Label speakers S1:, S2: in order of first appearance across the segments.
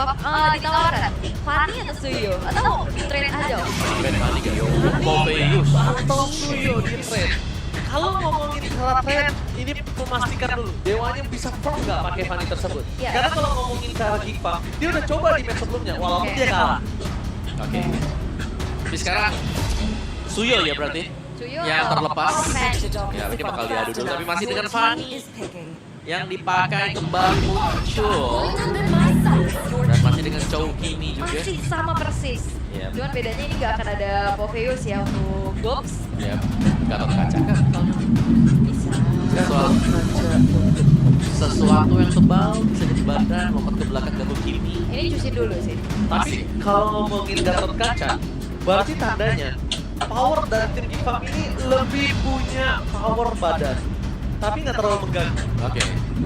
S1: ditawarkan Fanny atau Suyo atau di trade aja?
S2: Trade Fanny gak? Pompeius
S3: atau Suyo di trade. Kalau ngomongin cara trade, ini memastikan dulu Dewanya bisa firm nggak pakai Fanny tersebut.
S1: Yeah.
S3: Karena kalau ngomongin cara give up, dia udah coba di match sebelumnya, walaupun dia kalah.
S2: Oke. Tapi sekarang Suyo ya berarti?
S1: Suyo
S2: Yang
S1: atau
S2: terlepas.
S1: Fan?
S2: Ya mungkin bakal diadu dulu, tapi masih dengan Fanny yang dipakai kembali muncul. Dan masih dengan Chow Kimi juga.
S1: Masih sama persis.
S2: Yep.
S1: Cuman bedanya ini nggak akan ada Pompeius ya untuk Gox.
S2: Ya, Gatot Kaca kan?
S1: Bisa.
S2: Sesuatu yang tebal bisa jadi badan, lompat ke belakang Gatot Kimi.
S1: Ini cuci dulu sih.
S3: Tapi kalau ngomongin Gatot Kaca, berarti tandanya power dari tim give up ini lebih punya power badan. Tapi nggak terlalu mengganggu.
S2: Oke,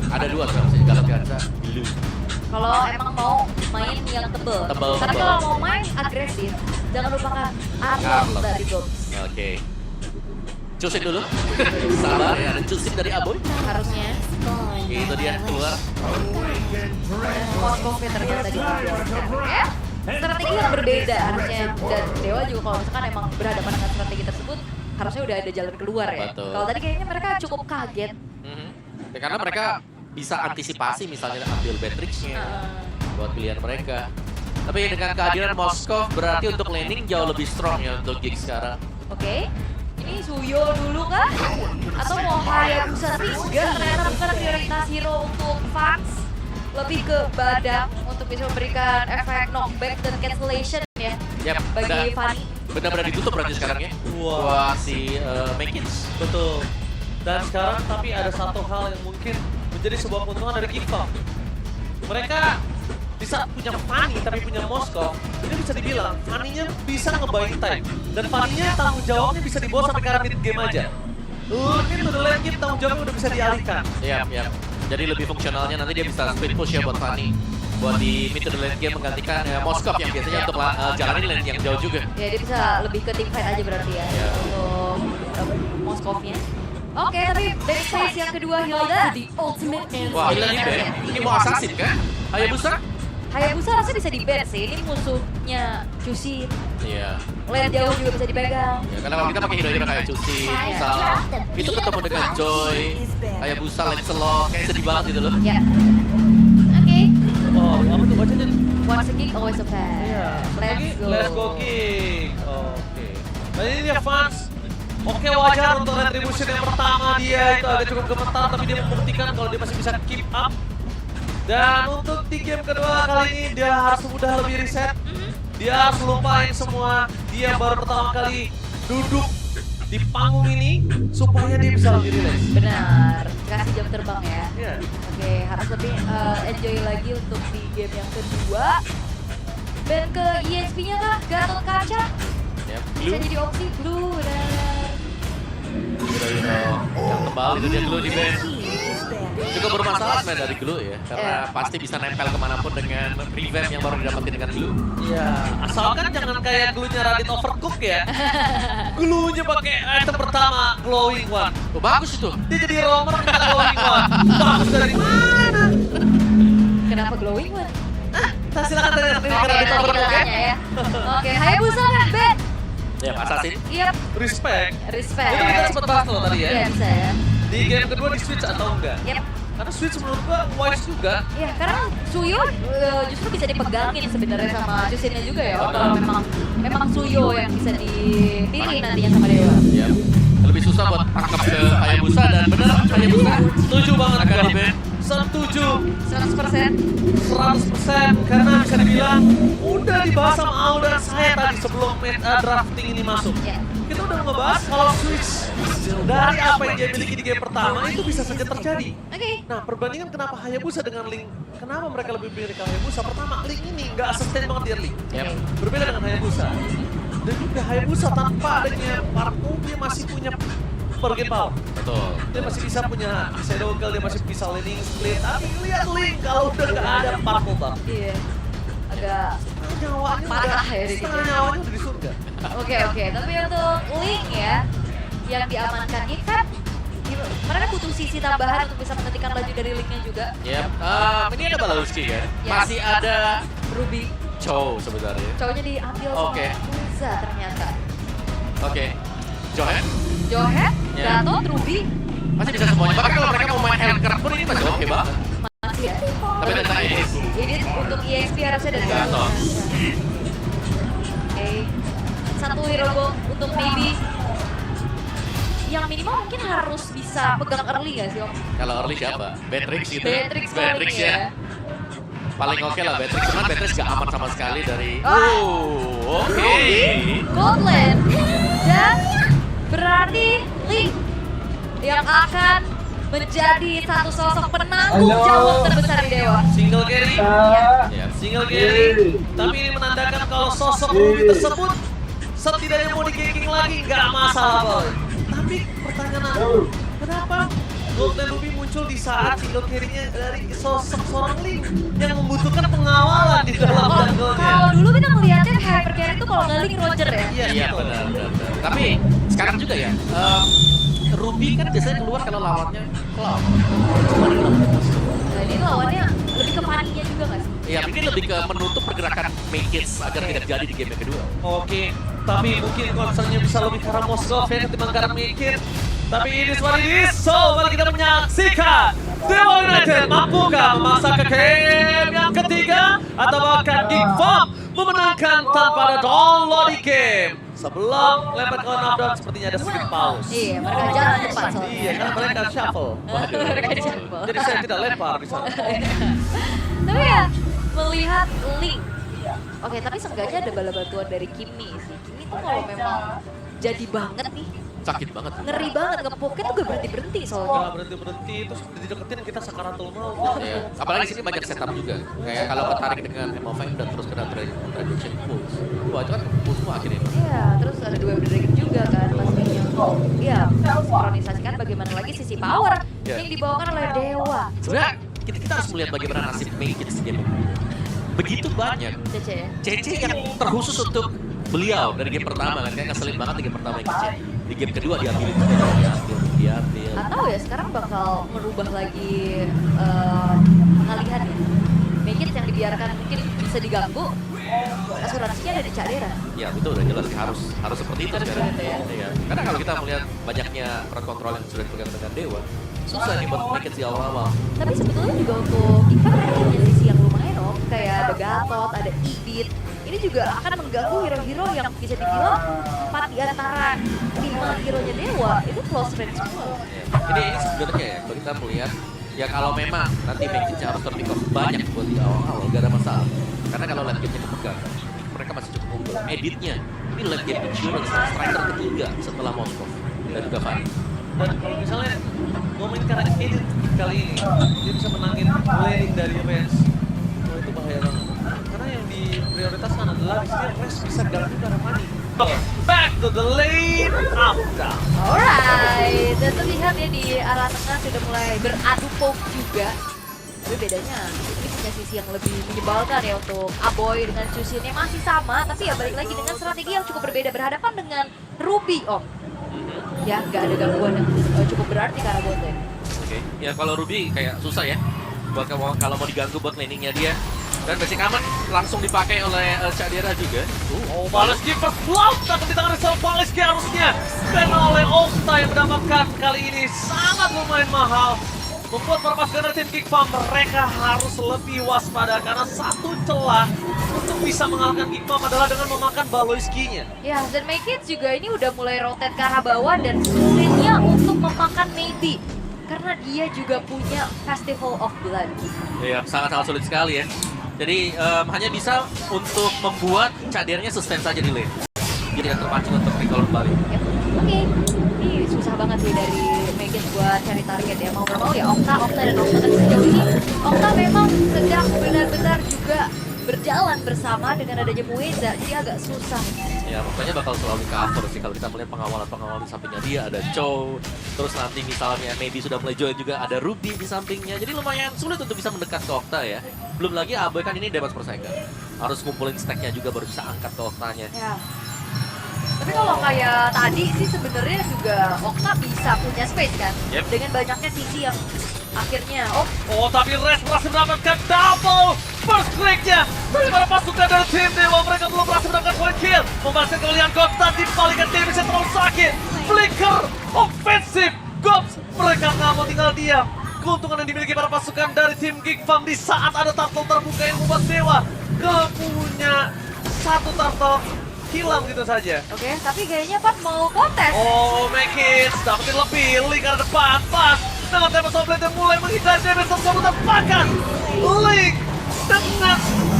S2: ada dua sekarang sih, Gatot Kaca, Blue.
S1: Kalau emang mau main yang tebel.
S2: Tebel,
S1: Tapi
S2: tebel.
S1: kalau mau main agresif, jangan lupakan Arlong
S2: Arlong.
S1: dari Gox.
S2: Oke. Cusin dulu. Sabar ya, ada cusin dari Aboy.
S1: Harusnya.
S2: Itu dia keluar.
S1: Moskova ternyata dibiarkan ya. Strategi yang berbeda harusnya, dan Dewa juga kalau misalkan emang berhadapan dengan strategi tersebut harusnya udah ada jalan keluar ya.
S2: Betul.
S1: Kalau tadi kayaknya mereka cukup kaget.
S2: Ya, karena mereka bisa antisipasi misalnya ambil Beatrix-nya buat pilihan mereka. Tapi dengan kehadiran Moskov berarti untuk laning jauh lebih strong ya untuk Giggs sekarang.
S1: Oke, ini Suyo dulu kah? Atau mau Hayabusa Tiga? Ternyata bukan prioritas hero untuk Fax. Lebih ke Badang untuk bisa memberikan efek knockback dan cancellation ya
S2: Yap,
S1: bagi Fanny.
S2: benar-benar ditutup berarti sekarang ya.
S3: Wah.
S2: Wah, si Mekins.
S3: Betul. Dan sekarang tapi ada satu hal yang mungkin menjadi sebuah keuntungan dari give up. Mereka bisa punya Fanny tapi punya Moskov. Ini bisa dibilang Fanny-nya bisa ngebaik time. Dan Fanny-nya tanggung jawabnya bisa dibawa sampai ke arah mid game aja. Mungkin to the late game tanggung jawabnya udah bisa dialihkan.
S2: Iya. Jadi lebih fungsionalnya nanti dia bisa split push ya buat Fanny. Buat di mid to the late game menggantikan Moskov yang biasanya untuk jalan di lane yang jauh juga.
S1: Ya dia bisa lebih ke team fight aja berarti ya
S2: Ya.
S1: untuk Moskovnya. Oke, tapi backspace yang kedua Hilda.
S2: Wah, ini lagi ban. Ini mau assassin kan? Hayabusa?
S1: Hayabusa rasanya bisa di-ban sih, ini musuhnya Cusi.
S2: Iya.
S1: Lane jauh juga bisa dipegang.
S2: Ya, karena kalau kita pakai hero-hero kayak Cusi, misal itu ketemu dengan Joy, Hayabusa, Lancelot, kayak sedih banget gitu loh.
S1: Ya. Oke.
S3: Oh, apa tuh bacanya?
S1: Once a kick, always a fan.
S3: Iya.
S1: Let's go.
S3: Let's go kick. Oke. Nah ini dia fans. Oke, wajar untuk retribution yang pertama dia itu agak cukup gemetar, tapi dia membuktikan kalau dia masih bisa keep up. Dan untuk di game kedua kali ini dia harus mudah lebih reset. Dia harus lupain semua. Dia baru pertama kali duduk di panggung ini supaya dia bisa lebih relax.
S1: Benar, kasih jam terbang ya.
S3: Iya.
S1: Oke, harus lebih enjoy lagi untuk di game yang kedua. Dan ke ESP-nya kah? Gatot Kaca?
S2: Ya,
S1: Bisa
S2: Blue,
S1: jadi opsi Blue, benar.
S2: hero yang tebal itu dia Glue di ban. Cukup bermasalah sebenarnya dari Glue ya, karena pasti bisa nempel kemanapun dengan revamp yang baru didapetin dengan Glue.
S3: Iya, asalkan jangan kayak glue-nya Radit Overcook ya. Glue-nya pakai item pertama, Glowing One.
S2: Oh, bagus itu.
S3: Dia jadi roamer dengan Glowing One. Bagus dari mana?
S1: Kenapa glowing one?
S3: Silakan tanya sendiri ke
S1: Oke,
S3: Radit
S1: nanti kita
S3: Overcook ya.
S1: tanya ya. Oke, Hayabusa kan, Ben?
S2: Ya, assassin.
S1: Iya,
S3: Respect.
S1: respect.
S3: Itu kita sempat bahas loh tadi ya.
S1: Iya, bisa ya.
S3: Di game kedua di switch atau enggak?
S1: Yep.
S3: Karena switch menurut gua wise juga.
S1: Iya, karena Suyo justru bisa dipegangin sebenarnya sama Cusinnya juga ya. Kalau memang Suyo yang bisa dipilih nantinya sama Dewa.
S2: Ya. Lebih susah buat tangkap ke Hayabusa dan benar Hayabusa
S3: Setuju banget
S2: akan
S3: gua.
S2: di ban.
S3: Setuju
S1: 100%.
S3: 100% karena bisa dibilang udah dibahas sama Al dan saya tadi sebelum drafting ini masuk.
S1: Ya.
S3: Kita udah ngebahas kalau switch dari apa yang dia miliki di game pertama itu bisa saja terjadi.
S1: Oke.
S3: Nah, perbandingan kenapa Hayabusa dengan Link, kenapa mereka lebih pilih ke Hayabusa? Pertama, Link ini nggak sustain banget di early.
S2: Yap.
S3: Berbeda dengan Hayabusa. Dan juga Hayabusa tanpa adanya parkour, dia masih punya bargain power.
S2: Betul.
S3: Dia masih bisa punya shadow girl, dia masih bisa laning split. Tapi lihat Link kalau udah nggak ada parkour bang.
S1: Iya. Agak
S3: Nyawanya
S1: parah
S3: udah,
S1: ya di
S3: setengah
S1: situ.
S3: nyawanya udah di surga.
S1: Oke. Tapi untuk Link ya yang diamankan ini kan mereka butuh sisi tambahan untuk bisa menghentikan laju dari Linknya juga.
S2: Yap. Ini ada Balauski kan?
S1: Ya.
S2: Masih ada
S1: Ruby.
S2: Chow sebenarnya.
S1: Cowoknya diambil
S2: Oke.
S1: sama Muza ternyata.
S2: Oke. Johan
S1: Johet,
S2: Ya.
S1: Gatot, Ruby
S2: masih bisa semuanya. Bahkan kalau mereka mau main Hellcraft pun ini masih oke banget.
S1: masih ya.
S2: Tapi tentang ini
S1: Ini untuk EXP harusnya dari
S2: Gatot.
S1: Gatot. Oke. Satu hero gold untuk Bibi. Yang minimal mungkin harus bisa pegang early gak sih Om?
S2: kalau early siapa? Beatrix gitu.
S1: Beatrix paling ya.
S2: Paling oke lah Beatrix, cuman Beatrix gak aman sama sekali dari. Oke.
S1: Ruby, Goldland, dan berarti Link yang akan menjadi satu sosok penanggung jawab terbesar di Dewa.
S3: Single carry.
S2: Ya.
S3: Single carry. Tapi ini menandakan kalau sosok Ruby tersebut setidaknya mau di-ganking lagi nggak masalah boy. Tapi pertanyaan aku, kenapa Golden Ruby muncul di saat single carry-nya dari sosok seorang Link yang membutuhkan pengawalan di dalam
S1: Kalau
S3: jungle-nya?
S1: dulu kita melihatnya hyper carry itu kalau nggak Link Roger ya.
S2: Iya benar. Tapi sekarang juga ya, Ruby kan biasanya keluar kalau lawannya Cloud. Cuma di Cloud.
S1: Nah ini lawannya lebih ke paninya juga nggak sih?
S2: Iya, ini lebih ke menutup pergerakan Mages agar tidak jadi di game yang kedua.
S3: Oke, tapi mungkin concernnya bisa lebih ke arah Moskov ya ketimbang ke arah Mikir. Tapi ini what it is, so mari kita menyaksikan Dewa United mampukah memasak ke game yang ketiga atau bahkan Geek Farm memenangkan tanpa ada download di game. Sebelum lempar ke knockdown sepertinya ada sedikit pause.
S1: Iya, mereka jalan cepat soalnya.
S3: Iya, kan mereka shuffle.
S1: Mereka jumbo.
S3: Jadi saya tidak lempar di sana.
S1: Tapi ya, melihat Link. Oke, tapi seenggaknya ada bala bantuan dari Kimi sih. Kimi tuh kalau memang jadi banget nih,
S2: Sakit banget.
S1: ngeri banget, nge-poke tuh gak berhenti-berhenti soalnya.
S3: Nggak berhenti-berhenti, terus dideketin kita sakaratul maut.
S2: Iya. Apalagi sini banyak setup juga. Kayak kalau ketarik dengan Hemofang dan terus kena Traduction Pulse. Wah itu kan pulse semua akhirnya.
S1: Iya, terus ada dua Dragon juga kan pastinya. Iya, sinkronisasikan bagaimana lagi sisi power
S2: Iya.
S1: yang dibawakan oleh Dewa.
S2: Sebenarnya kita harus melihat bagaimana nasib Mages di game ini. Begitu banyak
S1: CC ya.
S2: CC yang terkhusus untuk beliau dari game pertama kan. Kayak ngeselin banget di game pertama yang CC. Di game kedua diambil.
S1: Atau ya sekarang bakal merubah lagi pengalihan ya. Magit yang dibiarkan mungkin bisa diganggu, asuransinya ada di Cadera.
S2: Ya betul, udah jelas harus seperti itu
S1: Harus
S2: sekarang.
S1: seperti itu ya.
S2: Iya. Karena kalau kita melihat banyaknya front control yang sudah dipegang dengan Dewa, susah nih buat Mages di awal-awal.
S1: Tapi sebetulnya juga untuk Ivan mereka punya sisi yang lumayan om. Kayak ada Gatot, ada Ibit. Ini juga akan mengganggu hero-hero yang bisa dibilang 4 di antara 5 hero-nya Dewa. Itu close range semua.
S2: Ini sebenarnya ya, kalau kita melihat ya kalau memang nanti Mages harus terpick off banyak buat di awal-awal, gak ada masalah. Karena kalau late game-nya dipegang, mereka masih cukup unggul. Editnya, ini late game insurance, striker ketiga setelah Moskov dan juga Fanny.
S3: Dan kalau misalnya ngomongin karena edit kali ini, dia bisa menangin laning dari Reds. Oh itu bahaya banget. Karena yang diprioritaskan adalah di sini Reds bisa ganggu karena money. Back to the lane, up down.
S1: Alright, dan terlihat ya di arah tengah sudah mulai beradu poke juga. Tapi bedanya ini punya sisi yang lebih menyebalkan ya untuk Aboy dengan Chushin yang masih sama. Tapi ya balik lagi dengan strategi yang cukup berbeda. Berhadapan dengan Ruby om. Ya nggak ada gangguan yang cukup berarti ke arah botnya.
S2: Oke, ya kalau Ruby kayak susah ya. Buat kalau mau diganggu buat laningnya dia. Dan basic aman langsung dipakai oleh Cadera juga.
S3: Oh, Baleski first blood akan di tangan Rizal Baleski harusnya. Dan oleh Okta yang mendapatkan kali ini sangat lumayan mahal. Membuat para pasukan tim Geek Farm mereka harus lebih waspada karena satu celah untuk bisa mengalahkan Geek Farm adalah dengan memakan Baloiski-nya.
S1: Ya dan Maykits juga ini udah mulai rotate ke arah bawah dan sulitnya untuk memakan Maybe. Karena dia juga punya Festival of Blood.
S2: Iya, sangat-sangat sulit sekali ya. Jadi hanya bisa untuk membuat Cadernya sustain saja di lane. Jadi tidak terpancing untuk recall kembali.
S1: Yep. Oke, ini susah banget sih dari Megan buat cari target ya. Mau nggak mau ya Okta dan Okta kan sejauh ini Okta memang sedang benar-benar juga berjalan bersama dengan adanya Mueza, jadi agak susah.
S2: Ya, makanya bakal selalu cover sih kalau kita melihat pengawal di sampingnya dia ada Chow, terus nanti misalnya maybe sudah mulai join juga ada Ruby di sampingnya. Jadi lumayan sulit untuk bisa mendekat ke Okta ya. Belum lagi Aboy kan ini damage per second. Harus ngumpulin stacknya juga baru bisa angkat ke Oktanya.
S1: Ya. Tapi kalau kayak tadi sih sebenarnya juga Okta bisa punya space kan, dengan banyaknya sisi yang akhirnya
S3: Oh, tapi Res berhasil mendapatkan double first click-nya dari para pasukan dari tim Dewa. Mereka belum berhasil mendapatkan point kill. Membalaskan kembalian Gops dan dibalikan tim yang terlalu sakit. Flicker offensif Gops. Mereka nggak mau tinggal diam. Keuntungan yang dimiliki para pasukan dari tim Geek Farm di saat ada turtle terbuka yang membuat Dewa punya satu turtle hilang gitu saja.
S1: Oke, tapi kayaknya Pat mau kontes.
S3: Oh, Mekis dapetin lebih. Link ada depan, pas dengan Tempest of Blade yang mulai menghindari damage tersebut. Bahkan Link dengan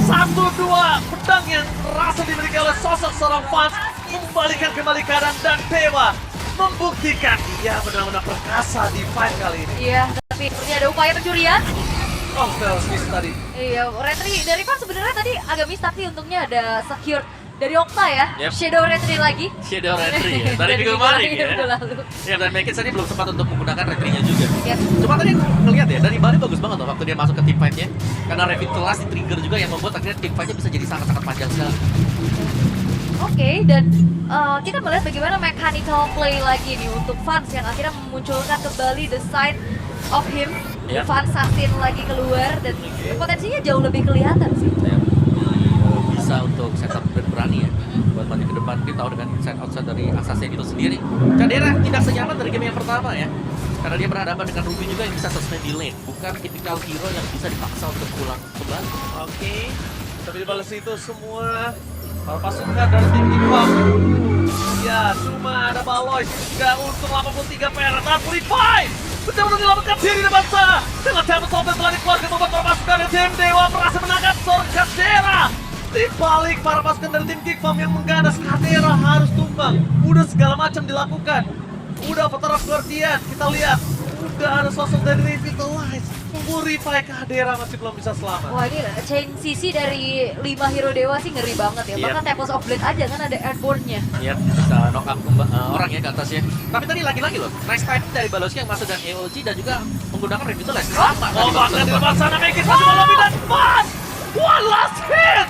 S3: 1-2 pedang yang rasa dimiliki oleh sosok seorang fans membalikan kembali keadaan dan Dewa membuktikan dia benar-benar perkasa di fight kali ini.
S1: Iya, tapi ini ada upaya pencurian.
S3: Oh, fail miss tadi.
S1: Iya, retry dari Pat sebenarnya tadi agak miss, tapi untungnya ada secure dari Okta ya.
S2: Yep.
S1: Shadow retry lagi.
S2: Shadow Retry ya, dari minggu kemarin ya.
S1: minggu lalu.
S2: Ya, dan Mekis tadi belum sempat untuk menggunakan retry-nya juga.
S1: Yep.
S2: Cuma tadi ngeliat ya, dari Bali bagus banget loh waktu dia masuk ke team fight-nya. Karena Revit kelas di trigger juga yang membuat akhirnya team fight-nya bisa jadi sangat-sangat panjang sekali.
S1: Oke, dan kita melihat bagaimana mechanical play lagi nih untuk Vans yang akhirnya memunculkan kembali the side of him.
S2: Yep.
S1: Vans Assassin lagi keluar dan potensinya jauh lebih kelihatan sih.
S2: Ya, bisa untuk setup dan berani ya buat maju ke depan. Kita tahu dengan inside outside dari Assassin itu sendiri, Cadera tidak senyaman dari game yang pertama ya, karena dia berhadapan dengan Ruby juga yang bisa sustain di lane, bukan tipikal hero yang bisa dipaksa untuk pulang kembali.
S3: Oke, tapi dibalas itu semua para pasukan dari tim Ipam. Ya, cuma ada Baloy juga untuk 83 perak dan Purify. Benar-benar menyelamatkan diri di depan sana. Dengan Tempest of Blade telah dikeluarkan membuat para pasukan dari tim Dewa berhasil menangkap seorang Cadera. Di balik para pasukan dari tim Geek Farm yang mengganas, Cadera harus tumbang. Udah segala macam dilakukan. Udah Avatar Guardian, kita lihat. Udah ada sosok dari Revitalize. Purify, Cadera masih belum bisa selamat.
S1: Wah, ini chain CC dari 5 hero dewa sih ngeri banget ya.
S2: Yep.
S1: Bahkan Tempest of Blade aja kan ada airborne-nya.
S2: Ya, bisa knock up orang ya ke atasnya. Tapi tadi lagi-lagi loh, nice timing dari Baloski yang masuk dan EOG dan juga menggunakan Revitalize. Sama
S3: Oh, bahkan di depan sana Mekis masih melobby dan Fans! One last hit!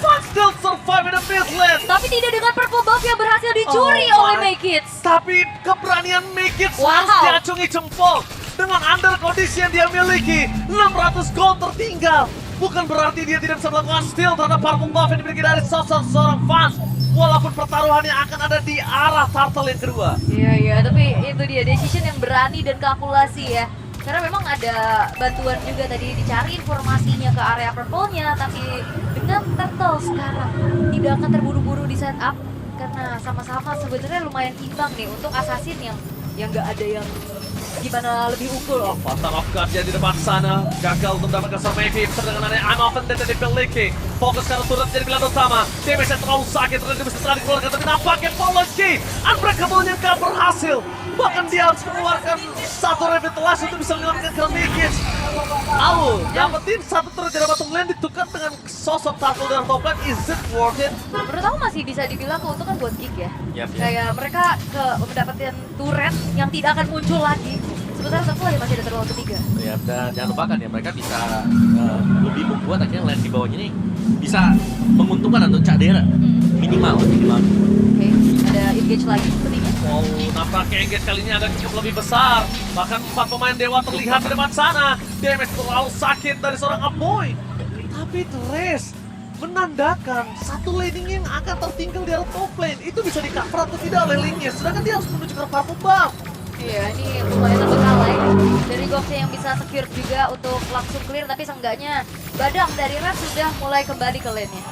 S3: Fans still survive in the mid lane.
S1: Tapi tidak dengan purple buff yang berhasil dicuri
S3: Oh
S1: oleh
S3: my-
S1: Mekits.
S3: Tapi keberanian Mekis
S1: Wow.
S3: harus diacungi jempol. Dengan under kondisi yang dia miliki, 600 gold tertinggal. Bukan berarti dia tidak bisa melakukan steal terhadap purple buff yang dimiliki dari sosok seorang Fans. Walaupun pertaruhannya akan ada di arah turtle yang kedua.
S1: Iya, tapi itu dia decision yang berani dan kalkulasi ya. Karena memang ada bantuan juga tadi dicari informasinya ke area purple-nya, tapi dengan turtle sekarang tidak akan terburu-buru di setup karena sama-sama sebenarnya lumayan imbang nih untuk assassin yang nggak ada yang gimana lebih unggul loh.
S3: Pantang of Guardian di depan sana gagal untuk mendapatkan Sir Maybe dengan adanya I'm Open dan dimiliki. Fokus karena turut jadi pilihan utama. Damage yang terlalu sakit terus bisa setelah dikeluarkan, tapi nampaknya Poloski Unbreakable-nya nggak berhasil. Bahkan dia harus mengeluarkan satu Revitalize untuk bisa menyelamatkan Kermikis. Lalu dapetin satu turret dari bottom lane ditukar dengan sosok Turtle dan top lane. Is it worth it?
S1: Menurut aku masih bisa dibilang keuntungan buat Geek ya.
S2: Yap, yap.
S1: Kayak mereka mendapatkan turret yang tidak akan muncul lagi. Sementara Turtle ya masih ada terulang ketiga.
S2: Ya, dan jangan lupakan ya, mereka bisa lebih membuat akhirnya lane di bawahnya ini bisa menguntungkan untuk Cadera. Minimal.
S1: Oke, ada engage lagi sepertinya.
S3: Wow, nampaknya engage kali ini agak cukup lebih besar. Bahkan 4 pemain Dewa terlihat di depan sana. Damage terlalu sakit dari seorang Amoy. Tapi Thresh menandakan satu laning yang akan tertinggal di arah top lane. Itu bisa di-cover atau tidak oleh laning-nya. Sedangkan dia harus menuju ke purple buff.
S1: Iya, ini lumayan terbengkalai. Dari Goxnya yang bisa secure juga untuk langsung clear, tapi seenggaknya Badang dari Red sudah mulai kembali ke lane-nya.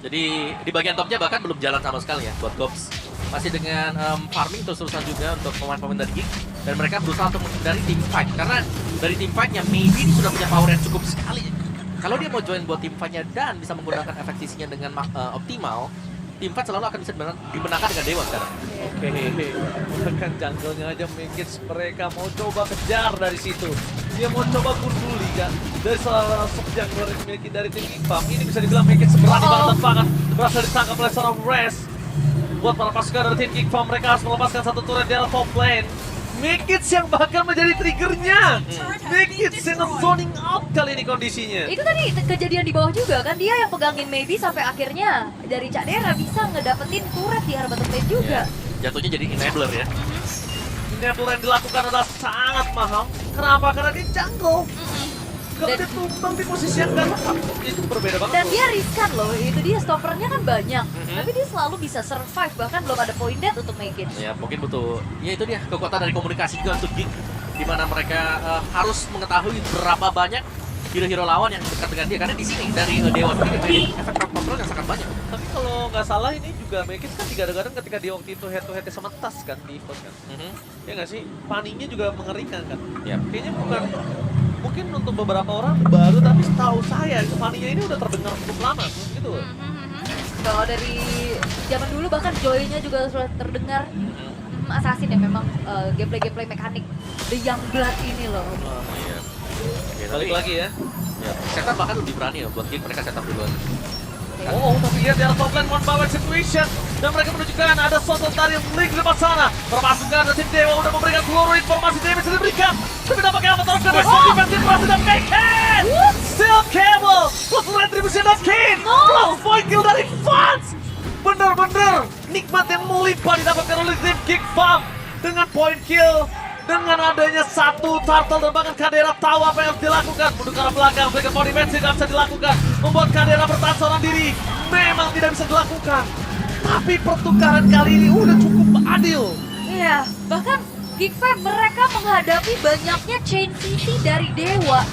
S2: Jadi di bagian topnya bahkan belum jalan sama sekali ya buat Gops. Masih dengan farming terus-terusan juga untuk pemain-pemain dari Geek. Dan mereka berusaha untuk menghindari team fight. Karena dari team fight-nya maybe ini sudah punya power yang cukup sekali. Kalau dia mau join buat team fight-nya dan bisa menggunakan efek sisinya dengan optimal, team fight selalu akan bisa dimenangkan dengan Dewa sekarang.
S3: Oke, bahkan jungle-nya aja Mekis mereka mau coba kejar dari situ. Dia mau coba gunduli kan dari salah satu jungle yang dimiliki dari tim Ipam. Ini bisa dibilang Mekis berani banget tanpa berhasil ditangkap oleh seorang Rest. Buat para pasukan dari tim Geek Farm, mereka harus melepaskan satu turret di arah top lane. Mekits yang bahkan menjadi triggernya. Mekits yang zoning out kali ini kondisinya.
S1: Itu tadi kejadian di bawah juga kan, dia yang pegangin Maybe sampai akhirnya dari Cadera bisa ngedapetin turret di arah bottom lane juga.
S2: Jatuhnya jadi enabler ya.
S3: Enabler yang dilakukan adalah sangat mahal. Kenapa? Karena dia jungle. Kalau dia tumbang di posisi yang gak tepat, itu berbeda banget.
S1: Dan
S3: tuh.
S1: dia riskan loh, itu dia stoppernya kan banyak. Tapi dia selalu bisa survive, bahkan belum ada point death untuk make it.
S2: Ya mungkin butuh, ya itu dia kekuatan dari komunikasi juga untuk Geek, di mana mereka harus mengetahui berapa banyak hero-hero lawan yang dekat dengan dia, karena di sini dari Dewa sendiri mainin efek kontrol yang sangat banyak.
S3: Tapi kalau nggak salah ini juga Mekis kan digadang-gadang ketika dia waktu itu head to head sama Tas kan di event kan. Ya nggak sih? Paninya juga mengerikan kan.
S2: Yap.
S3: Kayaknya bukan, mungkin untuk beberapa orang baru, tapi setahu saya paninya ini udah terdengar cukup lama tuh gitu.
S1: Kalau dari zaman dulu bahkan Joy-nya juga sudah terdengar. Assassin ya memang gameplay mekanik The Youngblood ini loh.
S2: Iya. Ya,
S3: Balik lagi ya.
S2: Ya, setup bahkan lebih berani ya buat Geek, mereka setup duluan.
S3: Oh, tapi lihat di arah top lane one by one situation. Dan mereka menunjukkan ada sosok dari Link di depan sana. Permasukan dari tim Dewa udah memberikan seluruh informasi damage yang diberikan. Tapi nampaknya apa terus dari defensive berhasil dan make it! Still Cable! Plus retribution dan King! Plus point kill dari Fans! Bener-bener nikmat yang melimpah didapatkan oleh tim Geek Farm. Dengan point kill, dengan adanya satu turtle dan bahkan Kadera tahu apa yang harus dilakukan. Mundur ke arah belakang, berikan body match tidak bisa dilakukan. Membuat Kadera bertahan seorang diri memang tidak bisa dilakukan. Tapi pertukaran kali ini udah cukup adil.
S1: Iya, bahkan Geek Fam mereka menghadapi banyaknya chain city dari Dewa.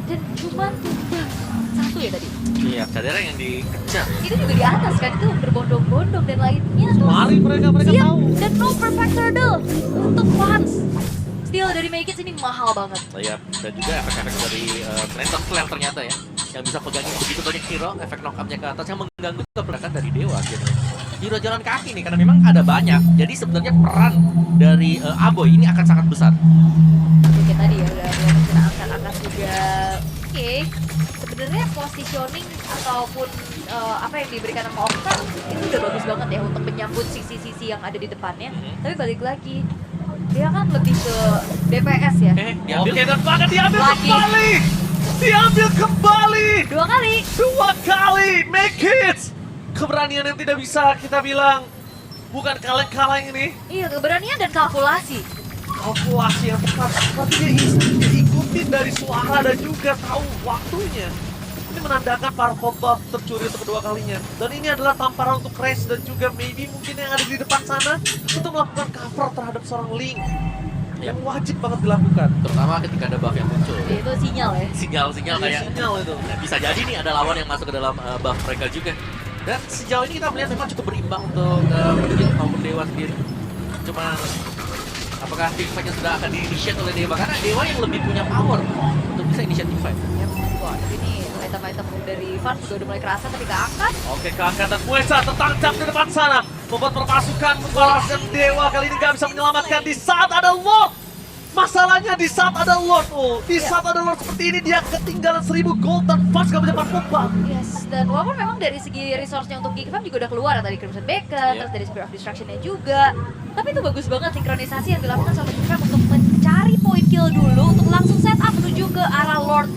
S1: Dan cuma tumbang satu ya tadi.
S2: Iya, Kadera yang dikejar.
S1: Itu juga di atas kan, itu berbondong-bondong dan lainnya.
S3: Mari mereka
S1: Siap,
S3: tahu.
S1: dan no perfect turtle untuk Fans. Steal dari Make It ini mahal banget.
S2: Iya, dan juga efek-efek dari Lantern Flare ternyata ya, yang bisa pegangin begitu banyak hero, efek knock-up-nya ke atas yang mengganggu keberakan dari Dewa akhirnya. Hero jalan kaki nih, karena memang ada banyak, jadi sebenarnya peran dari Aboy ini akan sangat besar.
S1: Oke, tadi ya udah kena angkat-angkat juga. Oke, sebenarnya positioning ataupun apa yang diberikan sama Okta itu udah bagus banget ya untuk menyambut sisi-sisi yang ada di depannya. Tapi balik lagi, dia kan lebih ke DPS ya.
S2: Diambil.
S3: Oke, dan bahkan diambil
S1: Lagi.
S3: kembali. Diambil kembali.
S1: 2 kali.
S3: 2 kali. Make it. Keberanian yang tidak bisa kita bilang bukan kaleng-kaleng ini.
S1: Iya, keberanian dan kalkulasi.
S3: Kalkulasi yang tepat. Tapi dia ikutin dari suara dan juga tahu waktunya. Ini menandakan powerful buff tercuri untuk kedua kalinya. Dan ini adalah tamparan untuk Raze dan juga maybe mungkin yang ada di depan sana untuk melakukan cover terhadap seorang Link. Yang wajib banget dilakukan.
S2: Terutama ketika ada buff yang muncul.
S1: Itu sinyal ya.
S2: Sinyal-sinyal kayak
S3: Sinyal itu.
S2: Nah, bisa jadi nih ada lawan yang masuk ke dalam buff mereka juga. Dan sejauh ini kita melihat memang cukup berimbang untuk Geek maupun Dewa sendiri. Cuma apakah team fight-nya sudah akan di-initiate oleh Dewa? Karena Dewa yang lebih punya power untuk bisa initiate team fight.
S1: Ya, wah, tapi ini item-item dari Fans juga udah mulai kerasa tapi keangkat.
S3: Oke, keangkat dan Muesa tertangkap di depan sana. Membuat perpasukan membalaskan Dewa kali ini nggak bisa menyelamatkan di saat ada Lord. Masalahnya di saat ada Lord, di saat ada Lord seperti ini dia ketinggalan 1000 gold dan Fans gak bisa pompa.
S1: Yes, dan walaupun memang dari segi resource-nya untuk Geek Fam juga udah keluar tadi Crimson Beacon, terus dari Spear of Destruction-nya juga. Tapi itu bagus banget sinkronisasi yang dilakukan sama Geek Fam untuk mencari point kill dulu untuk langsung set up menuju ke arah Lord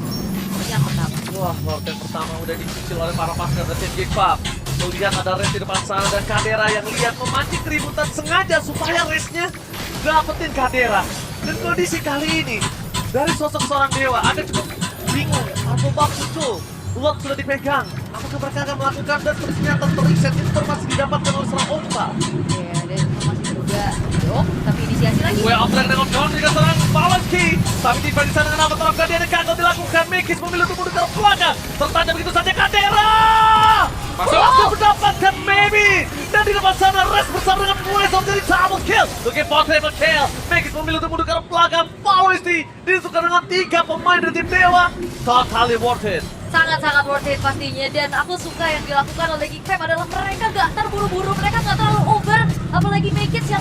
S1: yang pertama.
S3: Wah, Lord yang pertama udah dicicil oleh para pasukan dari tim Geek Fam. Melihat ada Raze di depan sana dan Kadera yang lihat memancing keributan sengaja supaya Raze-nya dapetin Kadera. Dan kondisi kali ini dari sosok seorang Dewa agak cukup bingung. Apa muncul? Lord sudah dipegang. Apakah mereka akan melakukan dan ternyata teriset informasi didapatkan oleh seorang Okta.
S1: Ya, ada informasi juga. Tapi inisiasi lagi.
S3: Way of Drag dengan John juga serang Balanski. Tapi di sana dengan apa terangkan dia gagal dilakukan. Mikis memilih untuk mundur ke belakang. Tertanya begitu saja Kadera. Masuk mendapatkan maybe. Dan di depan sana Raze bersama dengan Muesa menjadi double kill. Looking for triple kill. Mikis memilih untuk mundur ke belakang. Balanski disukar dengan 3 pemain dari tim Dewa. Totally worth it.
S1: Sangat-sangat worth it pastinya, dan aku suka yang dilakukan oleh Geek Fam adalah mereka gak terburu-buru, mereka gak terlalu over, apalagi Make It yang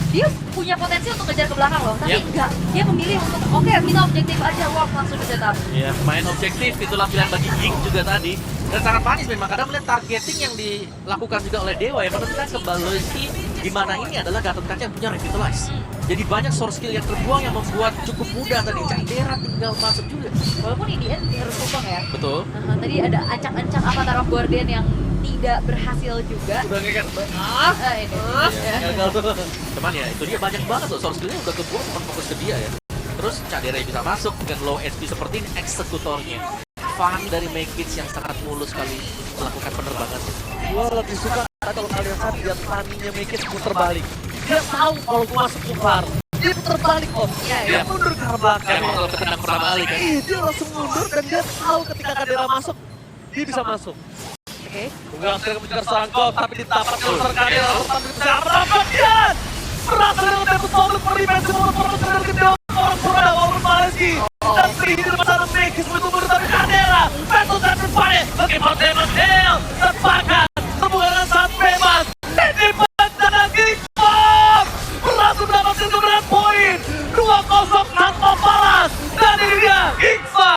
S1: dia punya potensi untuk kejar ke belakang loh, tapi enggak, dia memilih untuk oke, kita objektif aja, Warp langsung di setup.
S2: Iya, main objektif itulah pilihan bagi Geek juga tadi. Dan sangat manis memang, kadang melihat targeting yang dilakukan juga oleh Dewa yang menentukan ke Balanski, di mana ini adalah Gatot Kaca yang punya Revitalize. Jadi banyak source skill yang terbuang yang membuat cukup mudah tadi. Kadera tinggal masuk juga.
S1: Walaupun ini harus tumbang ya.
S2: Betul.
S1: Tadi ada ancang-ancang Avatar of Guardian yang tidak berhasil juga.
S3: Udah ngeket.
S1: Ini.
S3: Gagal tuh.
S2: Cuman ya itu dia banyak banget loh source skillnya udah kebuang cuma fokus ke dia ya. Terus Terus Cadere bisa masuk dengan low HP seperti ini, eksekutornya. Fun dari Makeits yang sangat mulus sekali melakukan penerbangan.
S3: Gue lebih suka kalau kalian saat lihat taninya Makeits puter balik. Dia tahu kalau gue masuk kufar. Dia puter balik om.
S1: Iya,
S3: Dia mundur ke arah belakang.
S2: Emang kalau ketendang pertama kali kan.
S3: Dia langsung mundur dan dia tahu ketika Kadera masuk, dia bisa masuk.
S1: Oke.
S3: Tunggal akhirnya mengejar Sangkok, tapi ditapak terus Kadera. Lalu tampil ke arah belakang. Berhasil dengan tempo untuk prevent semua